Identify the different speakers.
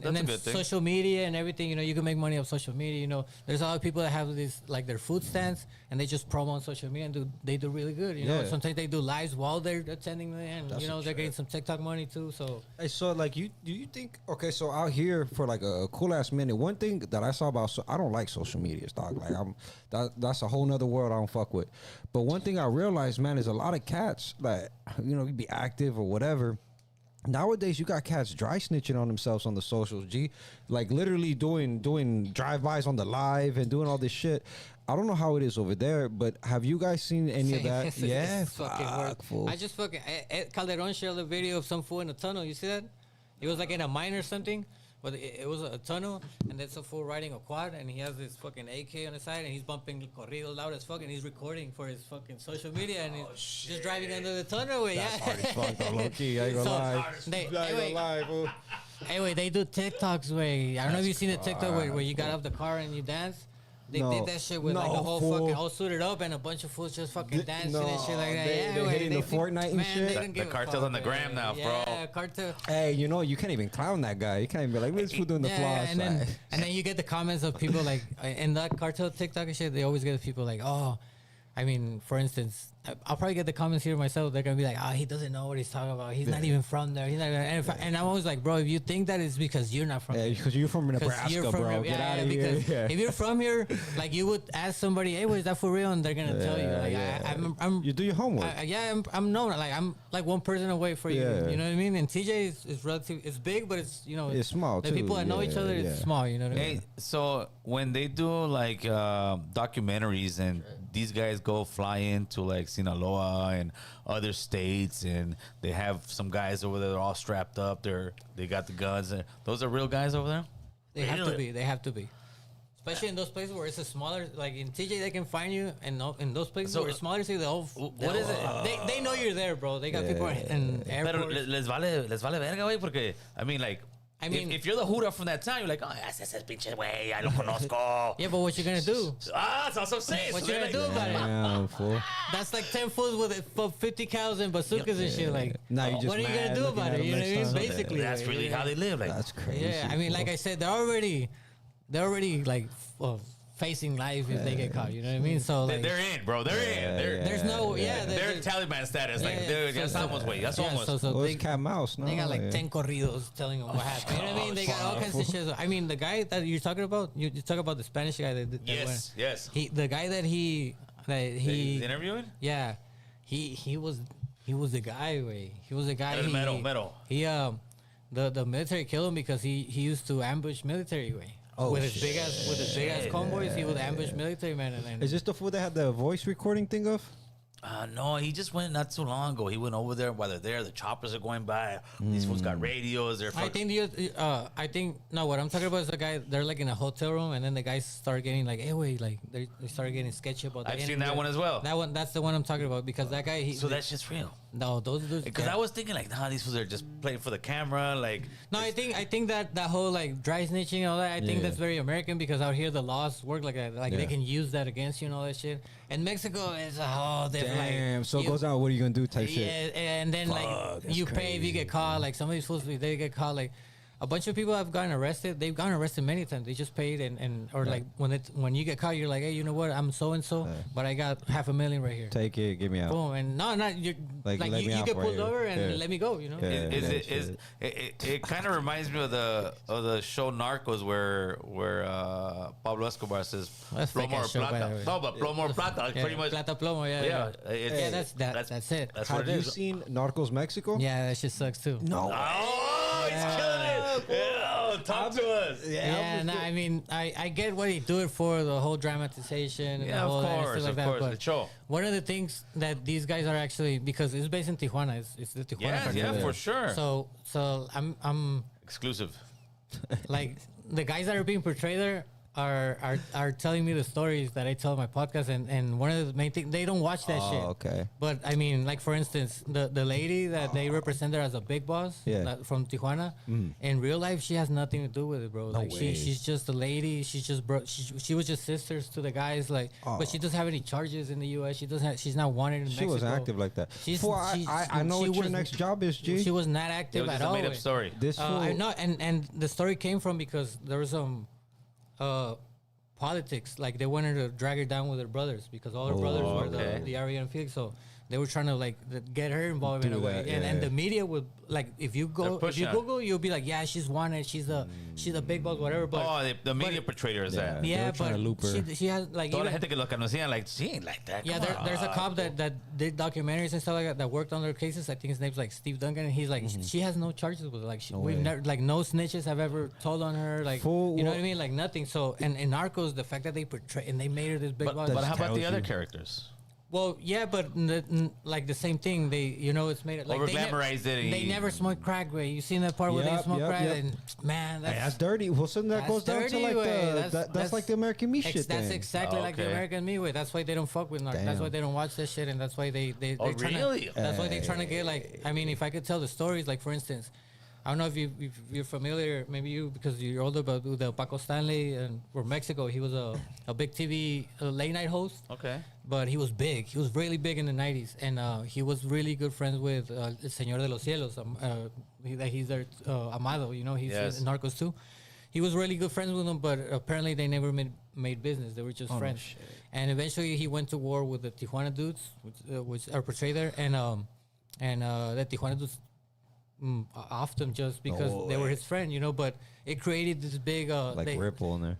Speaker 1: and then social media and everything. You can make money off social media. There's a lot of people that have this like their food stands and they just promo on social media and they do really good. Sometimes they do lives while they're attending and they're getting some TikTok money too. So
Speaker 2: hey, so like do you think so out here for like a cool ass minute, one thing that I saw about I don't like social media, dog. Like that's a whole nother world I don't fuck with. But one thing I realized, man, is a lot of cats that you be active or whatever. Nowadays, you got cats dry snitching on themselves on the socials, G. Like, literally doing drive-bys on the live and doing all this shit. I don't know how it is over there, but have you guys seen any of that?
Speaker 1: Yeah, fucking I just fucking... Calderon shared a video of some fool in a tunnel. You see that? It was like in a mine or something. But it was a tunnel, and there's a fool riding a quad, and he has this fucking AK on the side, and he's bumping corrido loud as fuck, and he's recording for his fucking social media, and he's just driving under the tunnel.
Speaker 2: That's hard as fuck, though, low-key. I ain't gonna lie.
Speaker 1: Anyway, they do TikToks, way. I don't know if you've seen the TikTok where you got off the car and you dance. They did that shit with like the whole fucking all suited up and a bunch of fools just fucking dancing and shit like that.
Speaker 2: They're hitting the Fortnite and shit.
Speaker 3: The Cartels on the gram now, bro.
Speaker 1: Yeah, Cartel.
Speaker 2: Hey, you can't even clown that guy. You can't even be like, what's fool doing the floss?
Speaker 1: And then you get the comments of people like in that Cartel TikTok and shit. They always get people like, oh, I mean, for instance, I'll probably get the comments here myself. They're gonna be like, he doesn't know what he's talking about. He's not even from there. He's not. And I'm always like, bro, if you think that, it's because you're not from.
Speaker 2: Yeah, because you're from Nebraska, bro. Get out of here.
Speaker 1: Because if you're from here, like you would ask somebody, hey, is that for real? And they're gonna tell you, like, I'm.
Speaker 2: You do your homework.
Speaker 1: I'm known. Like I'm like one person away for you. You know what I mean? And TJ is relative. It's big, but it's
Speaker 2: it's small.
Speaker 1: The people that know each other, it's small. You know what I mean?
Speaker 3: So when they do like documentaries and these guys go fly into like Sinaloa and other states, and they have some guys over there. They're all strapped up. They got the guns. Those are real guys over there.
Speaker 1: They have to be. Especially in those places where it's a smaller, like in TJ, they can find you, and in those places where it's smaller, see what is it? They know you're there, bro. They got people in airports.
Speaker 3: Pero les vale verga, güey, porque I mean, if you're the Huda from that town, you're like, ese es el pinche güey, I lo conozco.
Speaker 1: Yeah, but what you gonna do?
Speaker 3: That's what I'm saying.
Speaker 1: What you gonna do about it? That's like 10 fools with 50 cows and bazookas and shit. Like, what are you gonna do about it? You know what I mean? Basically,
Speaker 3: that's really how they live. Like,
Speaker 2: that's crazy.
Speaker 1: Yeah, I mean, like I said, they're already like facing life if they get caught. You know what I mean? So like,
Speaker 3: they're in, bro. They're in.
Speaker 1: There's no They're
Speaker 3: Taliban status. Like, dude, that's almost way. That's almost.
Speaker 2: So they cat mouse. No,
Speaker 1: they got like 10 corridos telling them what happened. You know what I mean? They got all kinds of shit. I mean, the guy that you're talking about, you talk about the Spanish guy that
Speaker 3: yes.
Speaker 1: The guy that he
Speaker 3: interviewing.
Speaker 1: Yeah, he was the guy. He was the guy.
Speaker 3: Metal.
Speaker 1: He the military killed him because he used to ambush military way. With his big ass convoys, he would ambush military men. And
Speaker 2: is this the fool that had the voice recording thing of?
Speaker 3: No, he just went not too long ago. He went over there while they're there. The choppers are going by. These fools got radios.
Speaker 1: I think what I'm talking about is the guy. They're like in a hotel room, and then the guys start getting like, hey, wait, like they start getting sketchy about.
Speaker 3: I've seen that one as well.
Speaker 1: That's the one I'm talking about because that guy.
Speaker 3: So that's just real.
Speaker 1: No, those dudes.
Speaker 3: Because I was thinking like, these fools are just playing for the camera. Like,
Speaker 1: no, I think that whole like dry snitching and all that. I think that's very American because out here the laws work like that. Like they can use that against you and all that shit. And Mexico is a whole different.
Speaker 2: Damn. So it goes out. What are you gonna do? Type shit.
Speaker 1: Yeah, and then like you pay if you get caught. Like some of these fools, they get caught. Like a bunch of people have gotten arrested. They've gotten arrested many times. They just paid or like when you get caught, you're like, hey, you know what? I'm so and so, but I got $500,000 right here.
Speaker 2: Take it, get me out.
Speaker 1: Boom, and you get pulled over and let me go. You know,
Speaker 3: it kind of reminds me of the show Narcos where Pablo Escobar says plomo or plata. No, but plomo or plata, pretty much.
Speaker 1: Plata plomo, yeah. That's it.
Speaker 3: That's
Speaker 2: what it is. Have you seen Narcos Mexico?
Speaker 1: Yeah, that shit sucks too.
Speaker 2: No.
Speaker 3: Oh, he's killing it. Yeah, talk to us.
Speaker 1: I mean, I get what he do it for, the whole dramatization. And the whole
Speaker 3: of course. The show.
Speaker 1: One of the things that these guys are actually, because it's based in Tijuana, it's the Tijuana cartel.
Speaker 3: Yeah, for sure.
Speaker 1: So I'm
Speaker 3: exclusive.
Speaker 1: Like the guys that are being portrayed there are telling me the stories that I tell in my podcast, and one of the main things, they don't watch that shit.
Speaker 2: Okay.
Speaker 1: But I mean, like for instance, the lady that they represent her as a big boss, from Tijuana, in real life she has nothing to do with it, bro. Like she's just a lady. She's just she was just sisters to the guys, like, but she doesn't have any charges in the U.S. She's not wanted in Mexico.
Speaker 2: She wasn't active like that. I know what your next job is, G.
Speaker 1: She was not active at all.
Speaker 3: It was a made-up story.
Speaker 1: I know, and the story came from because there was some politics. Like they wanted to drag her down with her brothers because all her brothers were the Ariana and Felix. So they were trying to like get her involved in a way. And the media would like if you Google, you'll be like, yeah, she's wanted. She's a big boss, whatever. But
Speaker 3: the media portrayed her as that.
Speaker 1: Yeah, but she has like.
Speaker 3: Toda la gente que lo conocían, like she ain't like that.
Speaker 1: Yeah, there's a cop that did documentaries and stuff like that worked on their cases. I think his name's like Steve Duncan, and he's like, she has no charges with her. Like we've never like no snitches have ever told on her. Like you know what I mean? Like nothing. So and in Narcos, the fact that they portray and they made her this big boss.
Speaker 3: But how about the other characters?
Speaker 1: Well, yeah, but like the same thing. They, it's made it like
Speaker 3: over-glamorized it.
Speaker 1: They never smoked crack, way. You seen that part where they smoke crack? And man,
Speaker 2: that's dirty. Well, something that goes down to like that's like the American me shit.
Speaker 1: That's exactly like the American me way. That's why they don't fuck with narc. That's why they don't watch that shit, and that's why they're trying to. That's why they're trying to get like. I mean, if I could tell the stories, like for instance. I don't know if you're familiar, maybe you, because you're older, but with Paco Stanley and from Mexico, he was a big TV late night host.
Speaker 3: Okay.
Speaker 1: But he was big. He was really big in the 90s. And he was really good friends with El Señor de los Cielos. He's their Amado, he's in Narcos too. He was really good friends with him, but apparently they never made business. They were just friends. No, and eventually he went to war with the Tijuana dudes, which are portrayed there. And the Tijuana dudes off them just because they were his friend, but it created this big
Speaker 2: ripple in there.